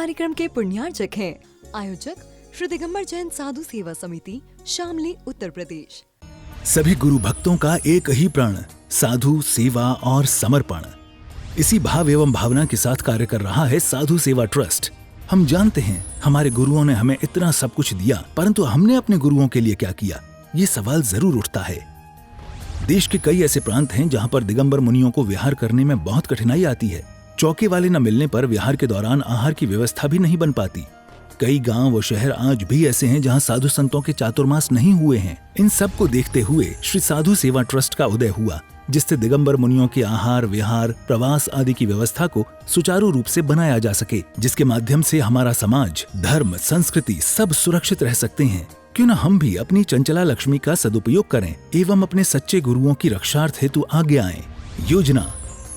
कार्यक्रम के पुण्यार्चक हैं आयोजक श्री दिगंबर जैन साधु सेवा समिति, शामली, उत्तर प्रदेश। सभी गुरु भक्तों का एक ही प्रण, साधु सेवा और समर्पण। इसी भाव एवं भावना के साथ कार्य कर रहा है साधु सेवा ट्रस्ट। हम जानते हैं हमारे गुरुओं ने हमें इतना सब कुछ दिया, परंतु हमने अपने गुरुओं के लिए क्या किया, ये सवाल जरूर उठता है। देश के कई ऐसे प्रांत हैं जहां पर दिगंबर मुनियों को विहार करने में बहुत कठिनाई आती है। चौके वाले न मिलने पर विहार के दौरान आहार की व्यवस्था भी नहीं बन पाती। कई गांव व शहर आज भी ऐसे हैं जहां साधु संतों के चातुर्मास नहीं हुए हैं। इन सब को देखते हुए श्री साधु सेवा ट्रस्ट का उदय हुआ, जिससे दिगंबर मुनियों के आहार, विहार, प्रवास आदि की व्यवस्था को सुचारू रूप से बनाया जा सके, जिसके माध्यम से हमारा समाज, धर्म, संस्कृति सब सुरक्षित रह सकते हैं। क्यों न हम भी अपनी चंचला लक्ष्मी का सदुपयोग करें एवं अपने सच्चे गुरुओं की रक्षार्थ हेतु आगे आएं। योजना: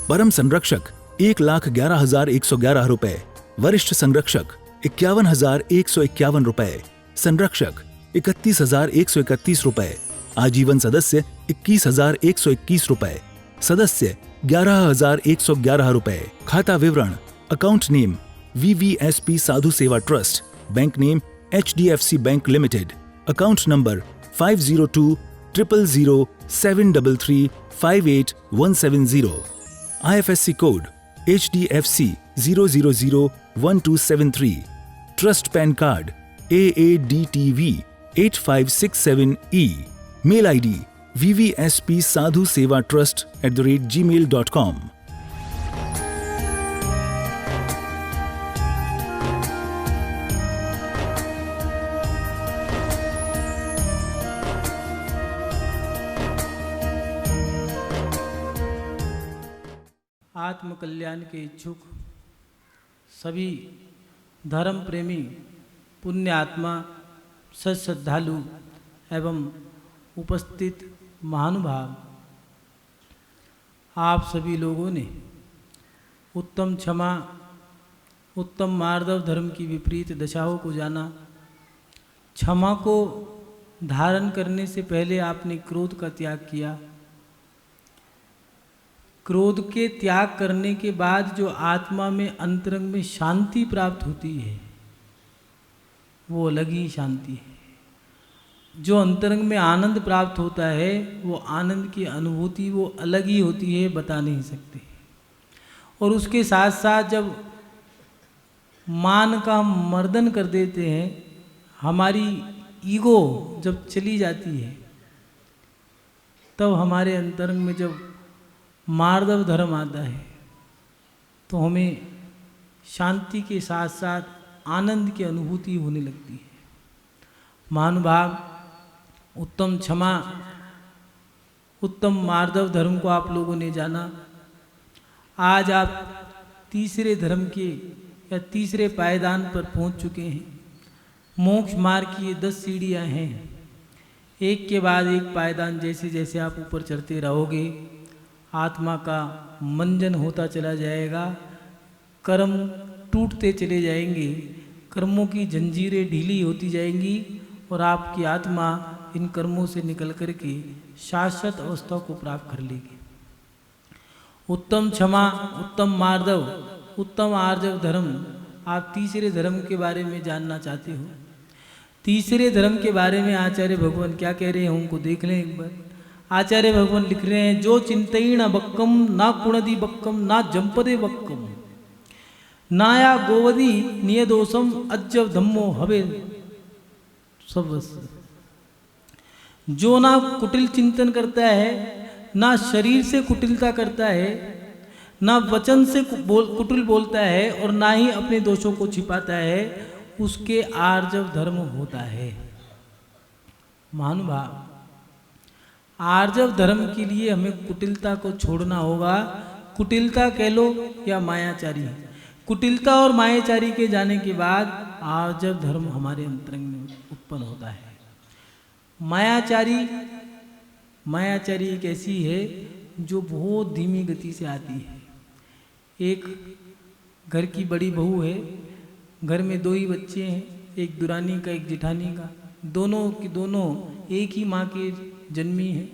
परम संरक्षक 1,11,111 रुपए, वरिष्ठ संरक्षक 51,151 रुपए, संरक्षक 31,131 रुपए, आजीवन सदस्य 21,121 रुपए, सदस्य 11,111 रुपए। खाता विवरण: account name VVSP Sadhu Seva trust, bank name HDFC bank limited, account number 50200073358170, IFSC code HDFC 0001273, trust PAN card AADTV 8567E, mail ID vvspsadhusevatrust@gmail.com। आत्म कल्याण के इच्छुक सभी धर्म प्रेमी, पुण्य आत्मा, श्रद्धालु एवं उपस्थित महानुभाव, आप सभी लोगों ने उत्तम क्षमा, उत्तम मार्दव धर्म की विपरीत दशाओं को जाना। क्षमा को धारण करने से पहले आपने क्रोध का त्याग किया। क्रोध के त्याग करने के बाद जो आत्मा में, अंतरंग में शांति प्राप्त होती है, वो अलग ही शांति है। जो अंतरंग में आनंद प्राप्त होता है, वो आनंद की अनुभूति वो अलग ही होती है, बता नहीं सकते। और उसके साथ साथ जब मान का मर्दन कर देते हैं, हमारी ईगो जब चली जाती है, तब हमारे अंतरंग में जब मार्दव धर्म आता है, तो हमें शांति के साथ साथ आनंद की अनुभूति होने लगती है। महानुभाव, उत्तम क्षमा, उत्तम मार्दव धर्म को आप लोगों ने जाना। आज आप तीसरे धर्म के या तीसरे पायदान पर पहुंच चुके हैं। मोक्ष मार्ग की ये 10 सीढ़ियाँ हैं। एक के बाद एक पायदान जैसे जैसे आप ऊपर चढ़ते रहोगे, आत्मा का मंजन होता चला जाएगा, कर्म टूटते चले जाएंगे, कर्मों की जंजीरें ढीली होती जाएंगी और आपकी आत्मा इन कर्मों से निकल कर के शाश्वत अवस्था को प्राप्त कर लेगी। उत्तम क्षमा, उत्तम मार्दव, उत्तम आर्जव धर्म, आप तीसरे धर्म के बारे में जानना चाहते हो। तीसरे धर्म के बारे में आचार्य भगवान क्या कह रहे हैं, उनको देख लें एक बार। आचार्य भगवान लिख रहे हैं, जो चिंतईण बक्कम ना कुणदी बक्कम ना जंपदे बक्कम नाया गोवदी नियदोषम अज्जव धम्मो हवे सब। जो ना कुटिल चिंतन करता है, ना शरीर से कुटिलता करता है, ना वचन से कुटिल बोलता है और ना ही अपने दोषों को छिपाता है, उसके आर्जव धर्म होता है। महानुभाव, आर्जव धर्म के लिए हमें कुटिलता को छोड़ना होगा। कुटिलता कह लो या मायाचारी, कुटिलता और मायाचारी के जाने के बाद आर्जव धर्म हमारे अंतरंग में उत्पन्न होता है। मायाचारी एक ऐसी है जो बहुत धीमी गति से आती है। एक घर की बड़ी बहू है, घर में 2 ही बच्चे हैं, एक दुरानी का एक जेठानी का, दोनों की दोनों एक ही माँ के जन्मी है।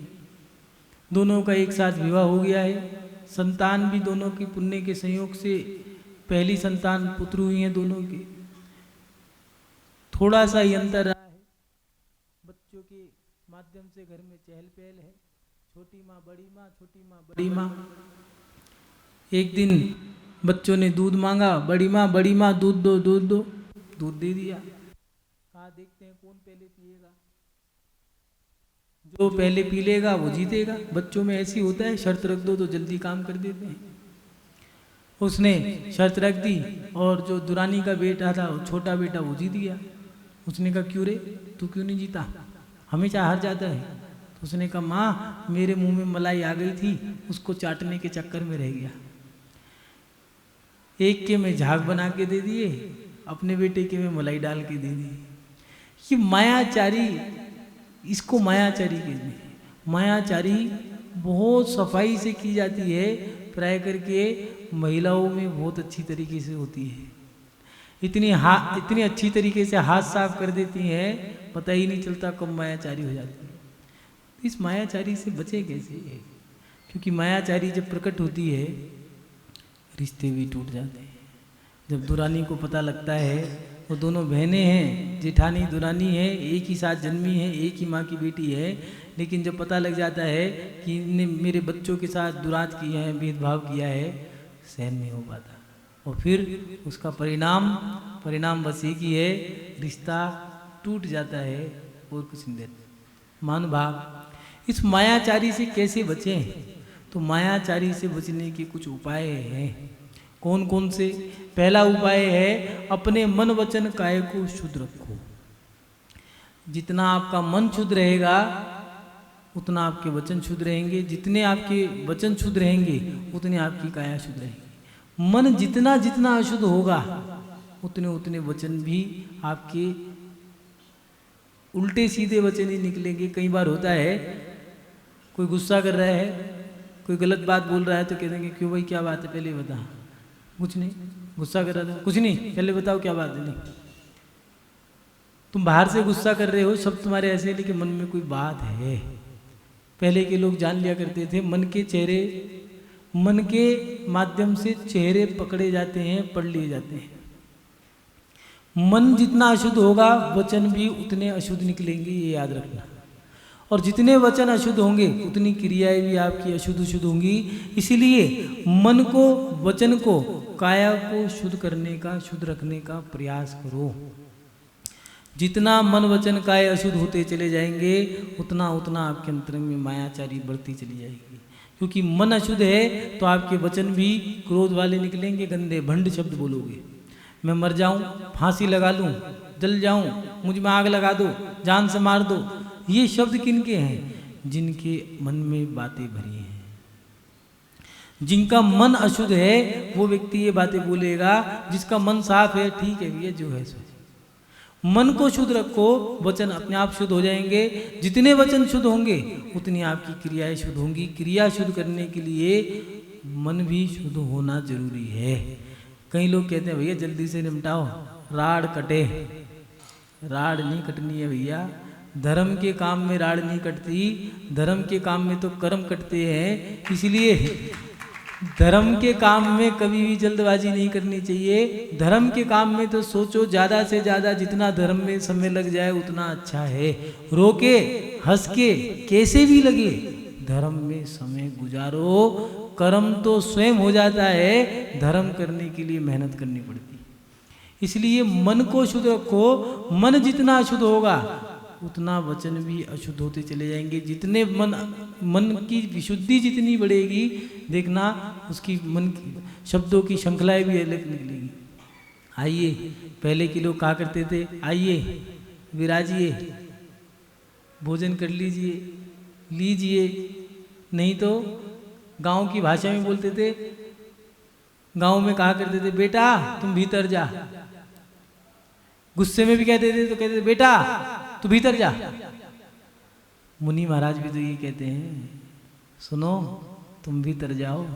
दोनों का एक साथ विवाह हो गया है। संतान भी दोनों की पुण्य के संयोग से पहली संतान पुत्र हुई हैं दोनों के, थोड़ा सा ही अंतर रहा है। बच्चों के माध्यम से घर में चहल पहल है, छोटी माँ बड़ी माँ, छोटी माँ बड़ी माँ। एक दिन बच्चों ने दूध मांगा, बड़ी माँ दूध दो, दूध दे दिया। कहा देखते हैं कौन पहले पिएगा, जो पहले पी लेगा वो जीतेगा। बच्चों में ऐसी होता है, शर्त रख दो तो जल्दी काम कर देते हैं। उसने शर्त रख दी और जो दुरानी का बेटा था, छोटा बेटा, वो जीत गया। उसने कहा क्यों रे, तू क्यों नहीं जीता, हमेशा हार जाता है। तो उसने कहा माँ मेरे मुंह में मलाई आ गई थी, उसको चाटने के चक्कर में रह गया। एक के में झाग बना के दे दिए, अपने बेटे के में मलाई डाल के दे दी। ये मायाचारी, इसको मायाचारी कहते हैं। मायाचारी बहुत सफाई से की जाती है, प्राय करके महिलाओं में बहुत अच्छी तरीके से होती है। इतनी अच्छी तरीके से हाथ साफ कर देती हैं, पता ही नहीं चलता कब मायाचारी हो जाती है। इस मायाचारी से बचे कैसे? क्योंकि मायाचारी जब प्रकट होती है रिश्ते भी टूट जाते हैं। जब दुरानी को पता लगता है, वो दोनों बहनें हैं, जेठानी दुरानी है, एक ही साथ जन्मी है, एक ही माँ की बेटी है, लेकिन जब पता लग जाता है कि इनने मेरे बच्चों के साथ दुरात किया है, भेदभाव किया है, सहन नहीं हो पाता। और फिर उसका परिणाम बस एक ही है, रिश्ता टूट जाता है और कुछ नहीं देता। महानुभाव, इस मायाचारी से कैसे बचें? तो मायाचारी से बचने के कुछ उपाय हैं। कौन कौन से? पहला उपाय है अपने मन वचन काया को शुद्ध रखो। जितना आपका मन शुद्ध रहेगा उतना आपके वचन शुद्ध रहेंगे, जितने आपके वचन शुद्ध रहेंगे उतने आपकी काया शुद्ध रहेगी। मन जितना जितना अशुद्ध होगा उतने उतने वचन भी आपके उल्टे सीधे वचन ही निकलेंगे। कई बार होता है कोई गुस्सा कर रहा है, कोई गलत बात बोल रहा है, तो कह देंगे क्यों भाई क्या बात है, पहले बता। कुछ नहीं, गुस्सा कर रहा था, कुछ नहीं, पहले बताओ क्या बात है। नहीं, तुम बाहर से गुस्सा कर रहे हो, सब तुम्हारे ऐसे, लेकिन मन में कोई बात है। पहले के लोग जान लिया करते थे, मन के माध्यम से चेहरे पकड़े जाते हैं, पढ़ लिए जाते हैं। मन जितना अशुद्ध होगा वचन भी उतने अशुद्ध निकलेंगे, ये याद रखना। और जितने वचन अशुद्ध होंगे उतनी क्रियाएं भी आपकी अशुद्ध होंगी। इसीलिए मन को, वचन को, काया को शुद्ध करने का, शुद्ध रखने का प्रयास करो। जितना मन वचन काया अशुद्ध होते चले जाएंगे उतना उतना आपके अंतरंग में मायाचारी बढ़ती चली जाएगी। क्योंकि मन अशुद्ध है तो आपके वचन भी क्रोध वाले निकलेंगे, गंदे भंड शब्द बोलोगे। मैं मर जाऊं, फांसी लगा लूं, जल जाऊं, मुझ में आग लगा दो, जान से मार दो, ये शब्द किनके हैं? जिनके मन में बातें भरी हैं। जिनका मन अशुद्ध है वो व्यक्ति ये बातें बोलेगा, जिसका मन साफ है ठीक है भैया जो है सो। मन को शुद्ध रखो, वचन अपने आप शुद्ध हो जाएंगे। जितने वचन शुद्ध होंगे उतनी आपकी क्रियाएं शुद्ध होंगी। क्रिया शुद्ध करने के लिए मन भी शुद्ध होना जरूरी है। कई लोग कहते हैं भैया जल्दी से निपटाओ, राड़ कटे। राड़ नहीं कटनी है भैया, धर्म के काम में राड़ नहीं कटती, धर्म के काम में तो कर्म कटते हैं। इसलिए धर्म के काम में कभी भी जल्दबाजी नहीं करनी चाहिए। धर्म के काम में तो सोचो ज़्यादा से ज़्यादा जितना धर्म में समय लग जाए उतना अच्छा है। रोके हंस के कैसे भी लगे धर्म में समय गुजारो। कर्म तो स्वयं हो जाता है, धर्म करने के लिए मेहनत करनी पड़ती है। इसलिए मन को शुद्ध रखो। मन जितना अशुद्ध होगा उतना वचन भी अशुद्ध होते चले जाएंगे। जितने मन की विशुद्धि जितनी बढ़ेगी, देखना उसकी मन की शब्दों की श्रृंखलाएं भी अलग निकलेगी। आइए, पहले के लोग कहा करते थे आइए विराजिए, भोजन कर लीजिए। नहीं तो गांव की भाषा में बोलते थे, गांव में कहा करते थे बेटा तुम भीतर जा। गुस्से में भी कहते थे तो कहते थे बेटा तू भीतर जा। मुनि महाराज भी तो ये कहते हैं, सुनो तुम भीतर जाओ।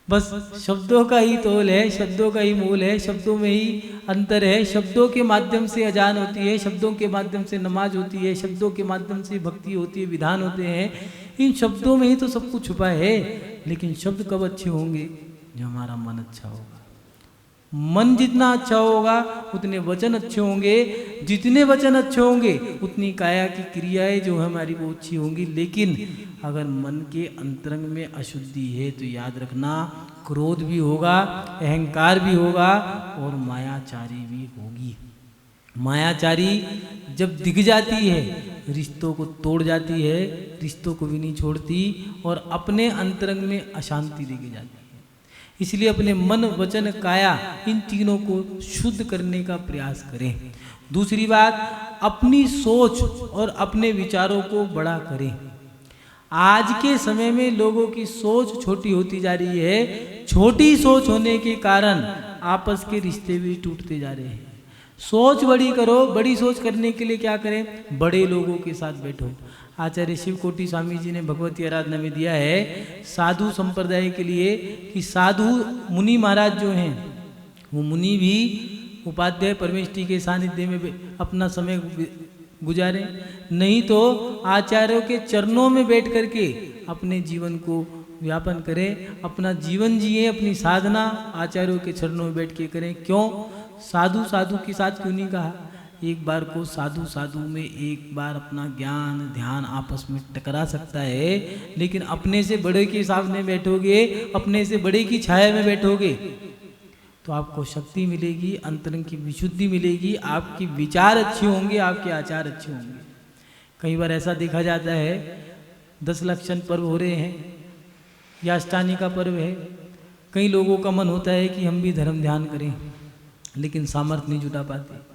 बस शब्दों का ही तोल है, शब्दों का ही मोल है, शब्दों में ही अंतर है। शब्दों के माध्यम से अजान होती है, शब्दों के माध्यम से नमाज होती है, शब्दों के माध्यम से भक्ति होती है, विधान होते हैं। इन शब्दों में ही तो सब कुछ छुपा है। लेकिन शब्द कब अच्छे होंगे? जो हमारा मन अच्छा होगा। मन जितना अच्छा होगा उतने वचन अच्छे होंगे, जितने वचन अच्छे होंगे उतनी काया की क्रियाएं जो है हमारी वो अच्छी होंगी। लेकिन अगर मन के अंतरंग में अशुद्धि है तो याद रखना क्रोध भी होगा, अहंकार भी होगा और मायाचारी भी होगी। मायाचारी जब दिख जाती है रिश्तों को तोड़ जाती है, रिश्तों को भी नहीं छोड़ती और अपने अंतरंग में अशांति लेके जाती है। इसलिए अपने मन वचन काया इन तीनों को शुद्ध करने का प्रयास करें। दूसरी बात, अपनी सोच और अपने विचारों को बड़ा करें। आज के समय में लोगों की सोच छोटी होती जा रही है। छोटी सोच होने के कारण आपस के रिश्ते भी टूटते जा रहे हैं। सोच बड़ी करो। बड़ी सोच करने के लिए क्या करें? बड़े लोगों के साथ बैठो। आचार्य शिवकोटि स्वामी जी ने भगवती आराधना में दिया है साधु संप्रदाय के लिए कि साधु मुनि महाराज जो हैं वो मुनि भी उपाध्याय परमेष्टि के सानिध्य में अपना समय गुजारें, नहीं तो आचार्यों के चरणों में बैठ करके अपने जीवन को व्यापन करें, अपना जीवन जिए, अपनी साधना आचार्यों के चरणों में बैठ के करें। क्यों? साधु साधु के साथ क्यों नहीं कहा? एक बार को साधु साधु में एक बार अपना ज्ञान ध्यान आपस में टकरा सकता है, लेकिन अपने से बड़े के सामने बैठोगे, अपने से बड़े की छाया में बैठोगे तो आपको शक्ति मिलेगी, अंतरंग की विशुद्धि मिलेगी, आपके विचार अच्छे होंगे, आपके आचार अच्छे होंगे। कई बार ऐसा देखा जाता है 10 लक्षण पर्व हो रहे हैं या अष्टानी का पर्व है, कई लोगों का मन होता है कि हम भी धर्म ध्यान करें, लेकिन सामर्थ्य नहीं जुटा पाते।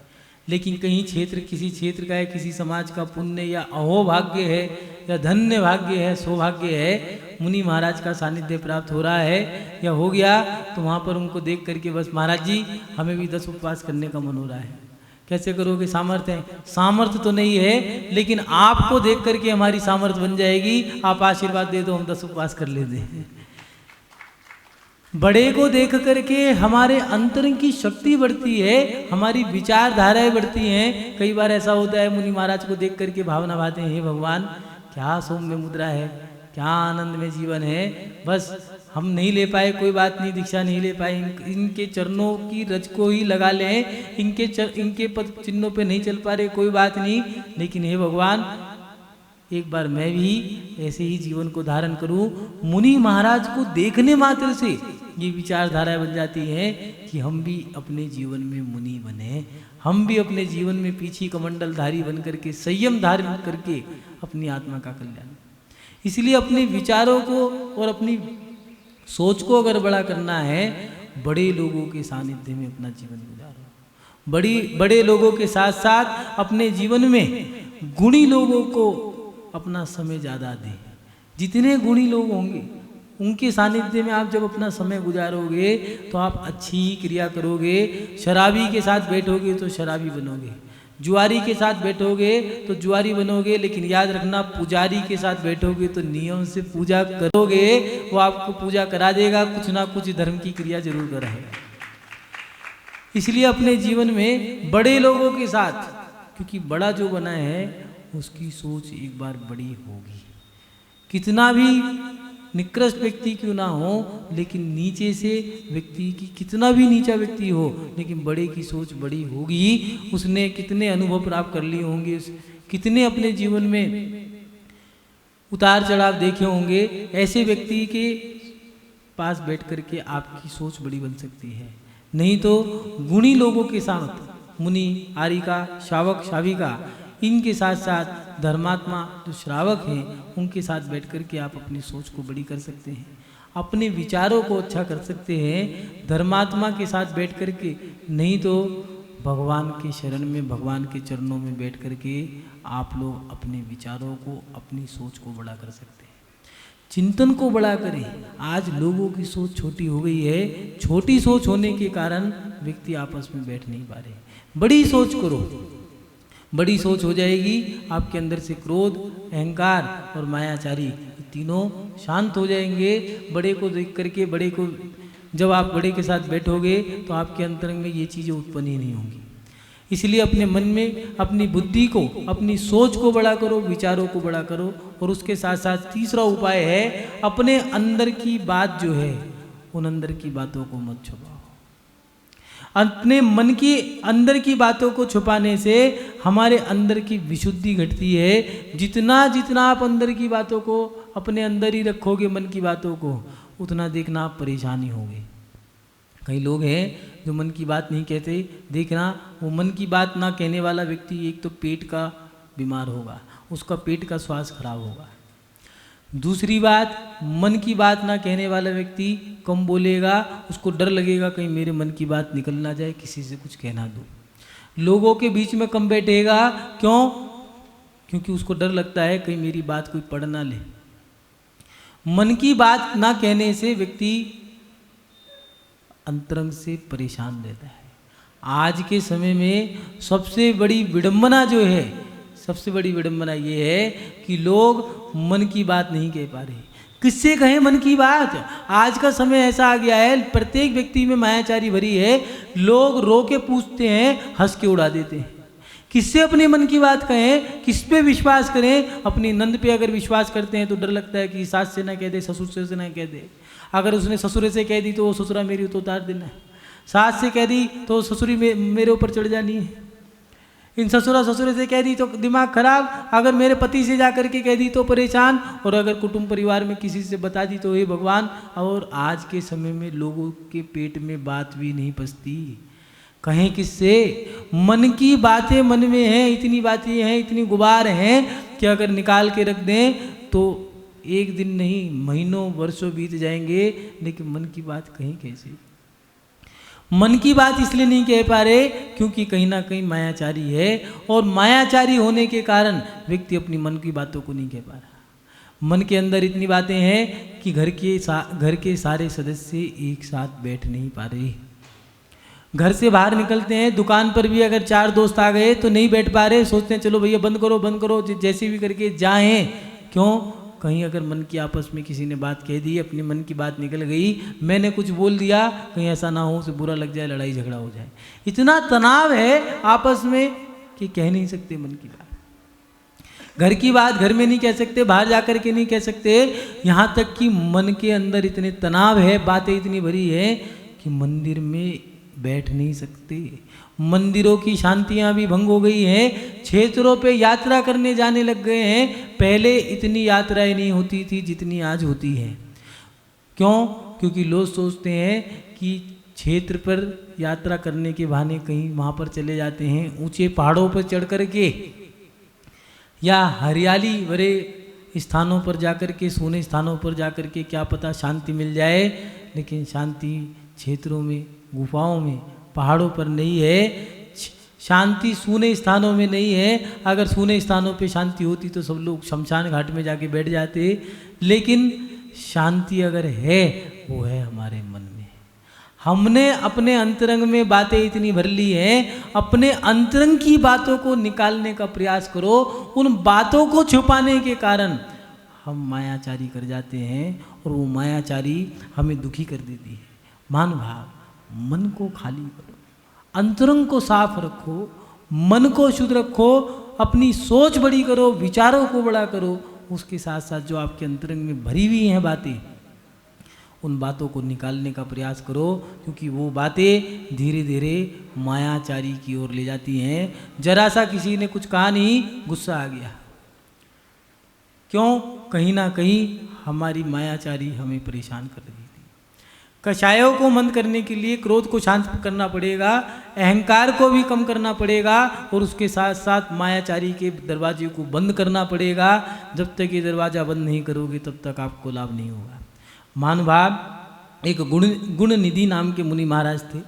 लेकिन कहीं क्षेत्र, किसी क्षेत्र का है, किसी समाज का पुण्य या अहोभाग्य है या धन्य भाग्य है, सौभाग्य है, मुनि महाराज का सानिध्य प्राप्त हो रहा है या हो गया, तो वहाँ पर उनको देख करके बस महाराज जी हमें भी 10 उपवास करने का मन हो रहा है। कैसे करोगे? सामर्थ्य है? सामर्थ्य तो नहीं है, लेकिन आपको देख करके हमारी सामर्थ्य बन जाएगी। आप आशीर्वाद दे दो, हम 10 उपवास कर लेते हैं। बड़े को देख करके हमारे अंतरंग की शक्ति बढ़ती है, हमारी विचारधाराएं बढ़ती हैं। कई बार ऐसा होता है मुनि महाराज को देख करके भावना भाते हैं, हे भगवान क्या सौम्य मुद्रा है, क्या आनंद में जीवन है, बस हम नहीं ले पाए कोई बात नहीं, दीक्षा नहीं ले पाए, इनके चरणों की रज को ही लगा लें, इनके पद चिन्हों पे नहीं चल पा रहे कोई बात नहीं, लेकिन हे भगवान एक बार मैं भी ऐसे ही जीवन को धारण करूं। मुनि महाराज को देखने मात्र से ये विचारधारा बन जाती है कि हम भी अपने जीवन में मुनि बने, हम भी अपने जीवन में पीछी कमंडलधारी बन करके संयम धारण करके अपनी आत्मा का कल्याण। इसलिए अपने विचारों को और अपनी सोच को अगर बड़ा करना है, बड़े लोगों के सानिध्य में अपना जीवन गुजारो। बड़े लोगों के साथ साथ अपने जीवन में गुणी लोगों को अपना समय ज़्यादा दें। जितने गुणी लोग होंगे उनके सानिध्य में आप जब अपना समय गुजारोगे तो आप अच्छी क्रिया करोगे। शराबी के साथ बैठोगे तो शराबी बनोगे, जुआरी के साथ बैठोगे तो जुआरी बनोगे, लेकिन याद रखना पुजारी के साथ बैठोगे तो नियम से पूजा करोगे, वो आपको पूजा करा देगा, कुछ ना कुछ धर्म की क्रिया जरूर कराएगा। इसलिए अपने जीवन में बड़े लोगों के साथ, क्योंकि बड़ा जो बना है उसकी सोच एक बार बड़ी होगी। कितना भी निकृष्ट व्यक्ति क्यों ना हो, लेकिन नीचे से व्यक्ति की, कितना भी नीचा व्यक्ति हो, लेकिन बड़े की सोच बड़ी होगी। उसने कितने अनुभव प्राप्त कर लिए होंगे, कितने अपने जीवन में उतार चढ़ाव देखे होंगे। ऐसे व्यक्ति के पास बैठ करके आपकी सोच बड़ी बन सकती है। नहीं तो गुणी लोगों के साथ, मुनि आरिका शावक शाविका, इनके साथ साथ धर्मात्मा जो श्रावक हैं उनके साथ बैठ कर के आप अपनी सोच को बड़ी कर सकते हैं, अपने विचारों को अच्छा कर सकते हैं धर्मात्मा के साथ बैठ कर के। नहीं तो भगवान के शरण में, भगवान के चरणों में बैठ कर के आप लोग अपने विचारों को, अपनी सोच को बड़ा कर सकते हैं। चिंतन को बड़ा करें। आज लोगों की सोच छोटी हो गई है। छोटी सोच होने के कारण व्यक्ति आपस में बैठ नहीं पा रहे। बड़ी सोच करो, बड़ी सोच हो जाएगी, आपके अंदर से क्रोध, अहंकार और मायाचारी तीनों शांत हो जाएंगे। बड़े को देख करके, बड़े को जब आप बड़े के साथ बैठोगे तो आपके अंतरंग में ये चीज़ें उत्पन्न ही नहीं होंगी। इसलिए अपने मन में अपनी बुद्धि को, अपनी सोच को बड़ा करो, विचारों को बड़ा करो। और उसके साथ साथ तीसरा उपाय है, अपने अंदर की बात जो है उन अंदर की बातों को मत छुपाओ। अपने मन की अंदर की बातों को छुपाने से हमारे अंदर की विशुद्धि घटती है। जितना जितना आप अंदर की बातों को अपने अंदर ही रखोगे, मन की बातों को, उतना देखना आप परेशानी होगी। कई लोग हैं जो मन की बात नहीं कहते, देखना वो मन की बात ना कहने वाला व्यक्ति एक तो पेट का बीमार होगा, उसका पेट का स्वास्थ्य खराब होगा। दूसरी बात, मन की बात ना कहने वाला व्यक्ति कम बोलेगा, उसको डर लगेगा कहीं मेरे मन की बात निकल ना जाए, किसी से कुछ कहना दो। लोगों के बीच में कम बैठेगा, क्यों? क्योंकि उसको डर लगता है कहीं मेरी बात कोई पढ़ ना ले। मन की बात ना कहने से व्यक्ति अंतरंग से परेशान रहता है। आज के समय में सबसे बड़ी विडंबना जो है, सबसे बड़ी विडंबना ये है कि लोग मन की बात नहीं कह पा रहे। किससे कहें मन की बात? आज का समय ऐसा आ गया है, प्रत्येक व्यक्ति में मायाचारी भरी है। लोग रो के पूछते हैं, हंस के उड़ा देते हैं। किससे अपने मन की बात कहें? किस पे विश्वास करें? अपनी नंद पे अगर विश्वास करते हैं तो डर लगता है कि सास से ना कह दे, ससुर से ना कह दे। अगर उसने ससुरे से कह दी तो वो ससुरा मेरी तो उतार देना है, सास से कह दी तो ससुरी मेरे ऊपर चढ़ जानी है, इन ससुरे से कह दी तो दिमाग खराब, अगर मेरे पति से जा कर के कह दी तो परेशान, और अगर कुटुंब परिवार में किसी से बता दी तो हे भगवान। और आज के समय में लोगों के पेट में बात भी नहीं पचती, कहें किससे? मन की बातें मन में हैं, इतनी बातें हैं, इतनी गुबार हैं कि अगर निकाल के रख दें तो एक दिन नहीं महीनों वर्षों बीत जाएंगे, लेकिन मन की बात कहीं कैसे? मन की बात इसलिए नहीं कह पा रहे क्योंकि कहीं ना कहीं मायाचारी है, और मायाचारी होने के कारण व्यक्ति अपनी मन की बातों को नहीं कह पा रहा। मन के अंदर इतनी बातें हैं कि घर के सारे सदस्य एक साथ बैठ नहीं पा रहे। घर से बाहर निकलते हैं, दुकान पर भी अगर 4 दोस्त आ गए तो नहीं बैठ पा रहे, सोचते हैं चलो भैया बंद करो, जैसे भी करके जाएं। क्यों? कहीं अगर मन की आपस में किसी ने बात कह दी, अपने मन की बात निकल गई, मैंने कुछ बोल दिया, कहीं ऐसा ना हो उसे बुरा लग जाए, लड़ाई झगड़ा हो जाए। इतना तनाव है आपस में कि कह नहीं सकते मन की बात। घर की बात घर में नहीं कह सकते, बाहर जाकर के नहीं कह सकते, यहाँ तक कि मन के अंदर इतने तनाव है, बातें इतनी भरी है कि मंदिर में बैठ नहीं सकते। मंदिरों की शांतियां भी भंग हो गई हैं, क्षेत्रों पे यात्रा करने जाने लग गए हैं। पहले इतनी यात्राएं नहीं होती थी जितनी आज होती हैं। क्यों? क्योंकि लोग सोचते हैं कि क्षेत्र पर यात्रा करने के बहाने कहीं वहाँ पर चले जाते हैं, ऊंचे पहाड़ों पर चढ़ कर के या हरियाली भरे स्थानों पर जाकर के, सोने स्थानों पर जाकर के क्या पता शांति मिल जाए, लेकिन शांति क्षेत्रों में, गुफाओं में, पहाड़ों पर नहीं है। शांति सूने स्थानों में नहीं है। अगर सूने स्थानों पे शांति होती तो सब लोग शमशान घाट में जाके बैठ जाते, लेकिन शांति अगर है वो है हमारे मन में। हमने अपने अंतरंग में बातें इतनी भर ली हैं, अपने अंतरंग की बातों को निकालने का प्रयास करो। उन बातों को छुपाने के कारण हम मायाचारी कर जाते हैं, और वो मायाचारी हमें दुखी कर देती है। मान भाव, मन को खाली करो, अंतरंग को साफ रखो, मन को शुद्ध रखो, अपनी सोच बड़ी करो, विचारों को बड़ा करो। उसके साथ साथ जो आपके अंतरंग में भरी हुई हैं बातें, उन बातों को निकालने का प्रयास करो, क्योंकि वो बातें धीरे धीरे मायाचारी की ओर ले जाती हैं। जरा सा किसी ने कुछ कहा नहीं, गुस्सा आ गया। क्यों? कहीं ना कहीं हमारी मायाचारी हमें परेशान कर रही थी। कषायों को मंद करने के लिए क्रोध को शांत करना पड़ेगा, अहंकार को भी कम करना पड़ेगा, और उसके साथ साथ मायाचारी के दरवाजे को बंद करना पड़ेगा। जब तक ये दरवाज़ा बंद नहीं करोगे तब तक आपको लाभ नहीं होगा। महानुभाव, एक गुण निधि नाम के मुनि महाराज थे,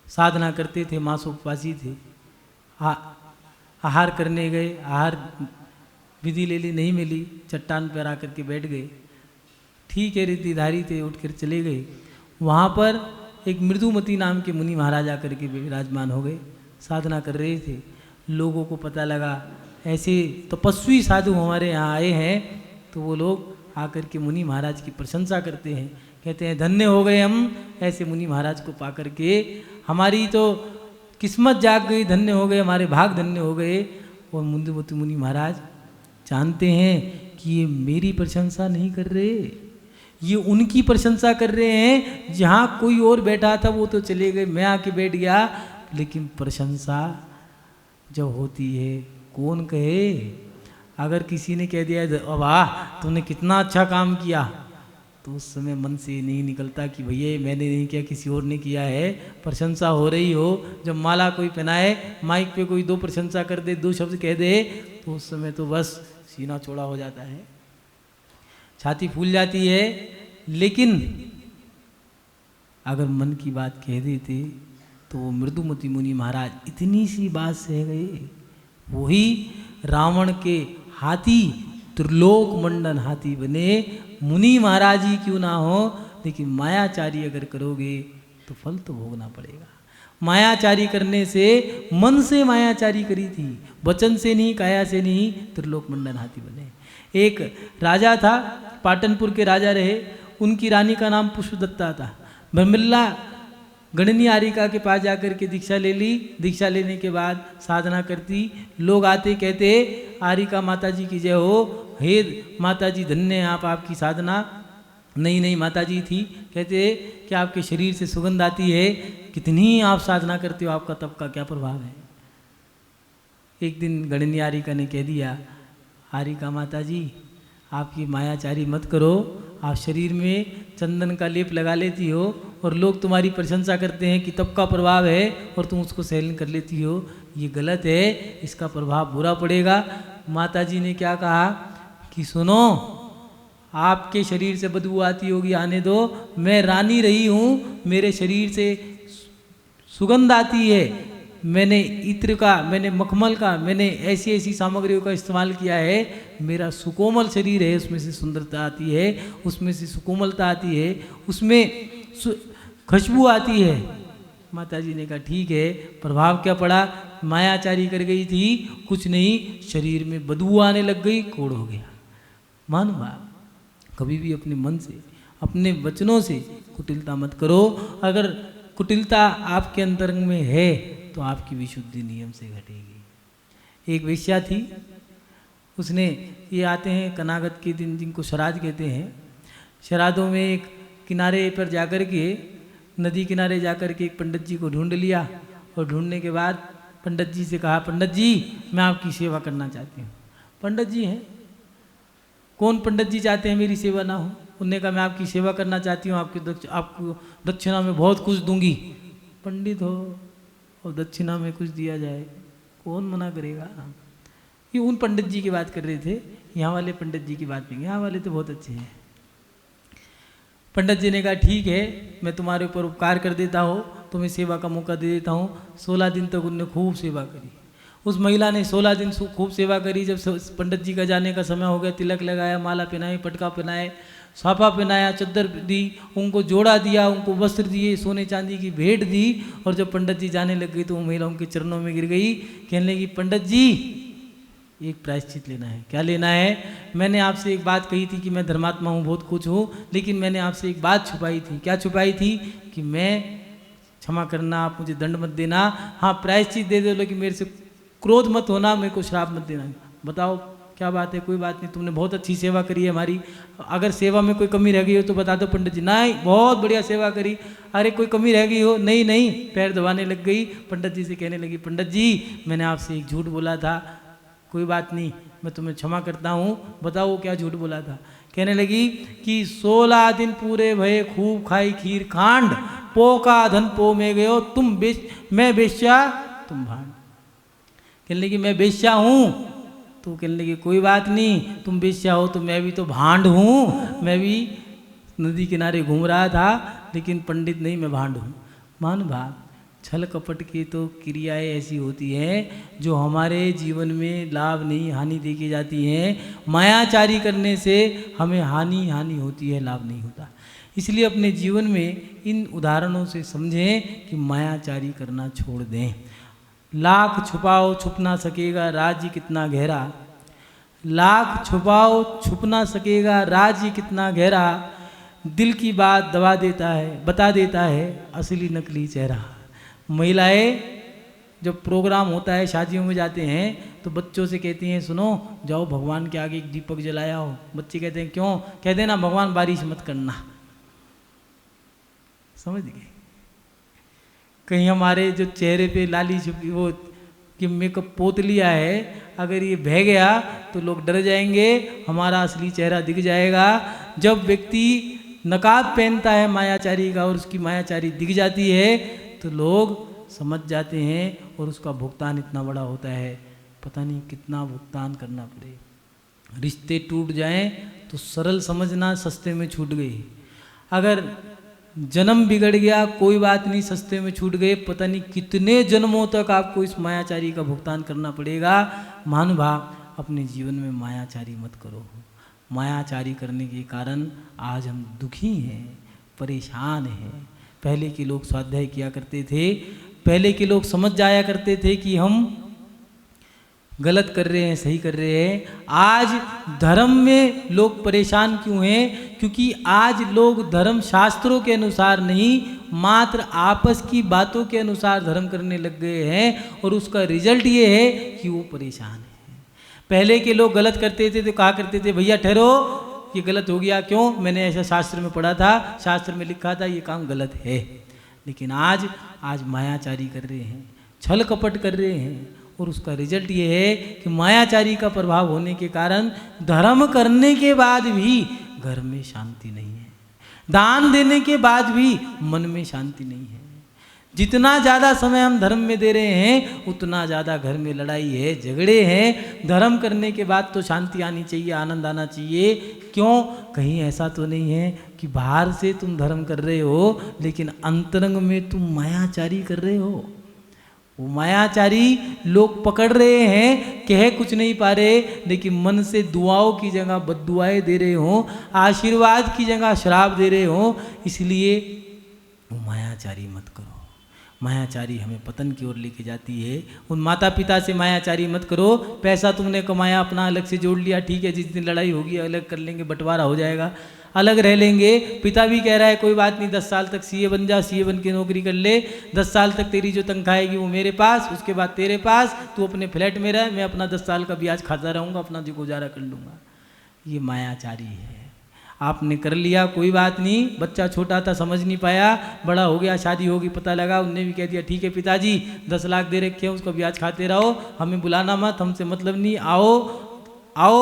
साधना करते थे, मांसोपवासी थे। आहार करने गए, आहार विधि ले ली, नहीं मिली, चट्टान पर आकर के बैठ गए। ठीक है, रिद्धिधारी थे, उठ कर चले गए। वहाँ पर एक मृदुमती नाम के मुनि महाराज आकर के विराजमान हो गए, साधना कर रहे थे। लोगों को पता लगा ऐसे तपस्वी साधु हमारे यहाँ आए हैं, तो वो लोग आकर के मुनि महाराज की प्रशंसा करते हैं, कहते हैं धन्य हो गए हम ऐसे मुनि महाराज को पा करके, हमारी तो किस्मत जाग गई, धन्य हो गए, हमारे भाग धन्य हो गए। और मृदुमती मुनि महाराज जानते हैं कि ये मेरी प्रशंसा नहीं कर रहे, ये उनकी प्रशंसा कर रहे हैं, जहाँ कोई और बैठा था वो तो चले गए, मैं आके बैठ गया। लेकिन प्रशंसा जब होती है, कौन कहे? अगर किसी ने कह दिया वाह तूने कितना अच्छा काम किया, तो उस समय मन से नहीं निकलता कि भैया मैंने नहीं किया, किसी और ने किया है। प्रशंसा हो रही हो, जब माला कोई पहनाए, माइक पे कोई दो प्रशंसा कर दे, दो शब्द कह दे, तो उस समय तो बस सीना चौड़ा हो जाता है, छाती फूल जाती है। लेकिन अगर मन की बात कह देते तो वो मृदुमती मुनि महाराज इतनी सी बात सह गए। वही रावण के हाथी त्रिलोक मंडन हाथी बने, मुनि महाराज ही क्यों ना हो, लेकिन मायाचारी अगर करोगे तो फल तो भोगना पड़ेगा। मायाचारी करने से, मन से मायाचारी करी थी, वचन से नहीं, काया से नहीं, त्रिलोक मंडन हाथी बने। एक राजा था, पाटनपुर के राजा रहे, उनकी रानी का नाम पुष्पदत्ता था। भ्रमिल्ला गणनी आरिका के पास जाकर के दीक्षा ले ली। दीक्षा लेने के बाद साधना करती, लोग आते कहते आरिका माता जी की जय हो, हे माता जी धन्य हैं आप, आपकी साधना। नई नई माता जी थी, कहते कि आपके शरीर से सुगंध आती है, कितनी आप साधना करते हो, आपका तप का क्या प्रभाव है। एक दिन गणनी आरिका ने कह दिया, आरिका माता जी आप ये मायाचारी मत करो, आप शरीर में चंदन का लेप लगा लेती हो और लोग तुम्हारी प्रशंसा करते हैं कि तप का प्रभाव है और तुम उसको सहन कर लेती हो, ये गलत है, इसका प्रभाव बुरा पड़ेगा। माता जी ने क्या कहा कि सुनो, आपके शरीर से बदबू आती होगी, आने दो, मैं रानी रही हूँ, मेरे शरीर से सुगंध आती है, मैंने इत्र का, मैंने मखमल का, मैंने ऐसी ऐसी सामग्रियों का इस्तेमाल किया है, मेरा सुकोमल शरीर है, उसमें से सुंदरता आती है, उसमें से सुकोमलता आती है, उसमें खुशबू आती है। माता जी ने कहा ठीक है, प्रभाव क्या पड़ा, मायाचारी कर गई थी, कुछ नहीं, शरीर में बदबू आने लग गई, कोढ़ हो गया। मानो बाप, कभी भी अपने मन से, अपने वचनों से कुटिलता मत करो। अगर कुटिलता आपके अंतरंग में है तो आपकी विशुद्धि नियम से घटेगी। एक वेश्या थी, उसने, ये आते हैं कनागत के दिन जिनको श्राद्ध कहते हैं, श्राद्धों में एक किनारे पर जाकर के, नदी किनारे जाकर के एक पंडित जी को ढूंढ लिया और ढूंढने के बाद पंडित जी से कहा, पंडित जी मैं आपकी सेवा करना चाहती हूँ। पंडित जी हैं, कौन पंडित जी चाहते हैं मेरी सेवा ना हो। उन्होंने कहा मैं आपकी सेवा करना चाहती हूँ, आपको दक्षिणा में बहुत कुछ दूंगी। पंडित हो और दक्षिणा में कुछ दिया जाए, कौन मना करेगा। ये उन पंडित जी की बात कर रहे थे, यहाँ वाले पंडित जी की बात नहीं, यहाँ वाले तो बहुत अच्छे हैं। पंडित जी ने कहा ठीक है, मैं तुम्हारे ऊपर उपकार कर देता हूँ, तुम्हें सेवा का मौका दे देता हूँ। 16 दिन तक उनने खूब सेवा करी। उस महिला ने 16 दिन खूब सेवा करी। जब पंडित जी का जाने का समय हो गया, तिलक लगाया, माला पहनाई, पटका पहनाए, साफा पहनाया, चद्दर दी, उनको जोड़ा दिया, उनको वस्त्र दिए, सोने चांदी की भेंट दी। और जब पंडित जी जाने लग गई तो वो महिला उनके चरणों में गिर गई, कहने लगी पंडित जी एक प्रायश्चित लेना है। क्या लेना है? मैंने आपसे एक बात कही थी कि मैं धर्मात्मा हूँ, बहुत कुछ हूँ, लेकिन मैंने आपसे एक बात छुपाई थी। क्या छुपाई थी? कि मैं, क्षमा करना, आप मुझे दंड मत देना, हाँ प्रायश्चित दे दो, लेकिन मेरे से क्रोध मत होना, मेरे को श्राप मत देना। बताओ क्या बात है? कोई बात नहीं, तुमने बहुत अच्छी सेवा करी है हमारी, अगर सेवा में कोई कमी रह गई हो तो बता दो। पंडित जी नहीं, बहुत बढ़िया सेवा करी। अरे कोई कमी रह गई हो? नहीं नहीं, पैर दबाने लग गई। पंडित जी से कहने लगी, पंडित जी मैंने आपसे एक झूठ बोला था, कोई बात नहीं, मैं तुम्हें क्षमा करता हूँ, बताओ क्या झूठ बोला था। कहने लगी कि 16 दिन पूरे भये, खूब खाई खीर खांड, पो का धन पो में गयो, मैं बेश्या तुम भांड। कहने लगी मैं बेश्या हूँ, तो कहने लगी कोई बात नहीं, तुम बेश्या हो तो मैं भी तो भांड हूँ, मैं भी नदी किनारे घूम रहा था, लेकिन पंडित नहीं, मैं भांड हूँ। मान भाव, छल कपट की तो क्रियाएं ऐसी होती हैं जो हमारे जीवन में लाभ नहीं हानि देखी जाती हैं। मायाचारी करने से हमें हानि होती है, लाभ नहीं होता। इसलिए अपने जीवन में इन उदाहरणों से समझें कि मायाचारी करना छोड़ दें। लाख छुपाओ छुप ना सकेगा राज्य कितना गहरा, लाख छुपाओ छुप ना सकेगा राज्य कितना गहरा, दिल की बात दबा देता है, बता देता है असली नकली चेहरा। महिलाएं जब प्रोग्राम होता है, शादियों में जाते हैं तो बच्चों से कहती हैं सुनो जाओ भगवान के आगे एक दीपक जलाया हो। बच्चे कहते हैं क्यों? कहते हैं ना भगवान बारिश मत करना। समझ गए? कहीं हमारे जो चेहरे पे लाली छुपी वो कि मेकअप पोत लिया है, अगर ये बह गया तो लोग डर जाएंगे, हमारा असली चेहरा दिख जाएगा। जब व्यक्ति नकाब पहनता है मायाचारी का और उसकी मायाचारी दिख जाती है तो लोग समझ जाते हैं और उसका भुगतान इतना बड़ा होता है, पता नहीं कितना भुगतान करना पड़े। रिश्ते टूट जाएं तो सरल समझना सस्ते में छूट गई। अगर जन्म बिगड़ गया कोई बात नहीं, सस्ते में छूट गए, पता नहीं कितने जन्मों तक आपको इस मायाचारी का भुगतान करना पड़ेगा। महानुभाव अपने जीवन में मायाचारी मत करो। मायाचारी करने के कारण आज हम दुखी हैं, परेशान हैं। पहले के लोग स्वाध्याय किया करते थे, पहले के लोग समझ जाया करते थे कि हम गलत कर रहे हैं सही कर रहे हैं। आज धर्म में लोग परेशान क्यों हैं? क्योंकि आज लोग धर्म शास्त्रों के अनुसार नहीं, मात्र आपस की बातों के अनुसार धर्म करने लग गए हैं और उसका रिजल्ट ये है कि वो परेशान है। पहले के लोग गलत करते थे तो कहा करते थे भैया ठहरो ये गलत हो गया, क्यों? मैंने ऐसा शास्त्र में पढ़ा था, शास्त्र में लिखा था ये काम गलत है। लेकिन आज मायाचारी कर रहे हैं, छल कपट कर रहे हैं और उसका रिजल्ट ये है कि मायाचारी का प्रभाव होने के कारण धर्म करने के बाद भी घर में शांति नहीं है, दान देने के बाद भी मन में शांति नहीं है। जितना ज़्यादा समय हम धर्म में दे रहे हैं उतना ज़्यादा घर में लड़ाई है, झगड़े हैं। धर्म करने के बाद तो शांति आनी चाहिए, आनंद आना चाहिए। क्यों? कहीं ऐसा तो नहीं है कि बाहर से तुम धर्म कर रहे हो लेकिन अंतरंग में तुम मायाचारी कर रहे हो। वो मायाचारी लोग पकड़ रहे हैं, कह कुछ नहीं पा रहे, लेकिन मन से दुआओं की जगह बद्दुआएं दे रहे हो, आशीर्वाद की जगह श्राप दे रहे हो। इसलिए वो मायाचारी मत करो। मायाचारी हमें पतन की ओर लेके जाती है। उन माता पिता से मायाचारी मत करो। पैसा तुमने कमाया अपना अलग से जोड़ लिया, ठीक है, जिस दिन लड़ाई होगी अलग कर लेंगे, बंटवारा हो जाएगा, अलग रह लेंगे। पिता भी कह रहा है कोई बात नहीं 10 साल तक सीए बन जा, सीए बन के नौकरी कर ले, 10 साल तक तेरी जो तनख्वाह आएगी वो मेरे पास, उसके बाद तेरे पास, तू अपने फ्लैट में रह, मैं अपना 10 साल का ब्याज खाता रहूँगा, अपना जो गुजारा कर लूँगा। ये मायाचारी है। आपने कर लिया कोई बात नहीं, बच्चा छोटा था समझ नहीं पाया, बड़ा हो गया शादी होगी पता लगा, उनने भी कह दिया ठीक है पिताजी 10 लाख दे रखे हैं उसका ब्याज खाते रहो, हमें बुलाना मत, हमसे मतलब नहीं, आओ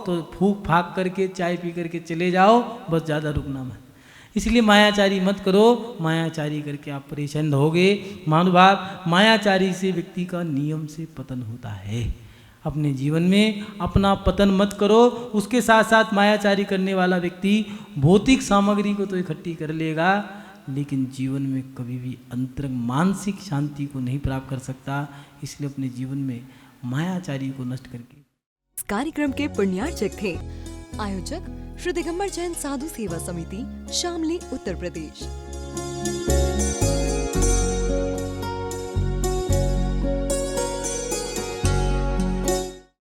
तो फूक फाक करके चाय पी करके चले जाओ, बस ज़्यादा रुकना मत। इसलिए मायाचारी मत करो। मायाचारी करके आप परेशान होगे। महानुभाव मायाचारी से व्यक्ति का नियम से पतन होता है। अपने जीवन में अपना पतन मत करो। उसके साथ साथ मायाचारी करने वाला व्यक्ति भौतिक सामग्री को तो इकट्ठी कर लेगा लेकिन जीवन में कभी भी अंतरंग मानसिक शांति को नहीं प्राप्त कर सकता। इसलिए अपने जीवन में मायाचारी को नष्ट करके इस कार्यक्रम के पुण्यार्चक थे आयोजक श्री दिगंबर जैन साधु सेवा समिति, शामली, उत्तर प्रदेश।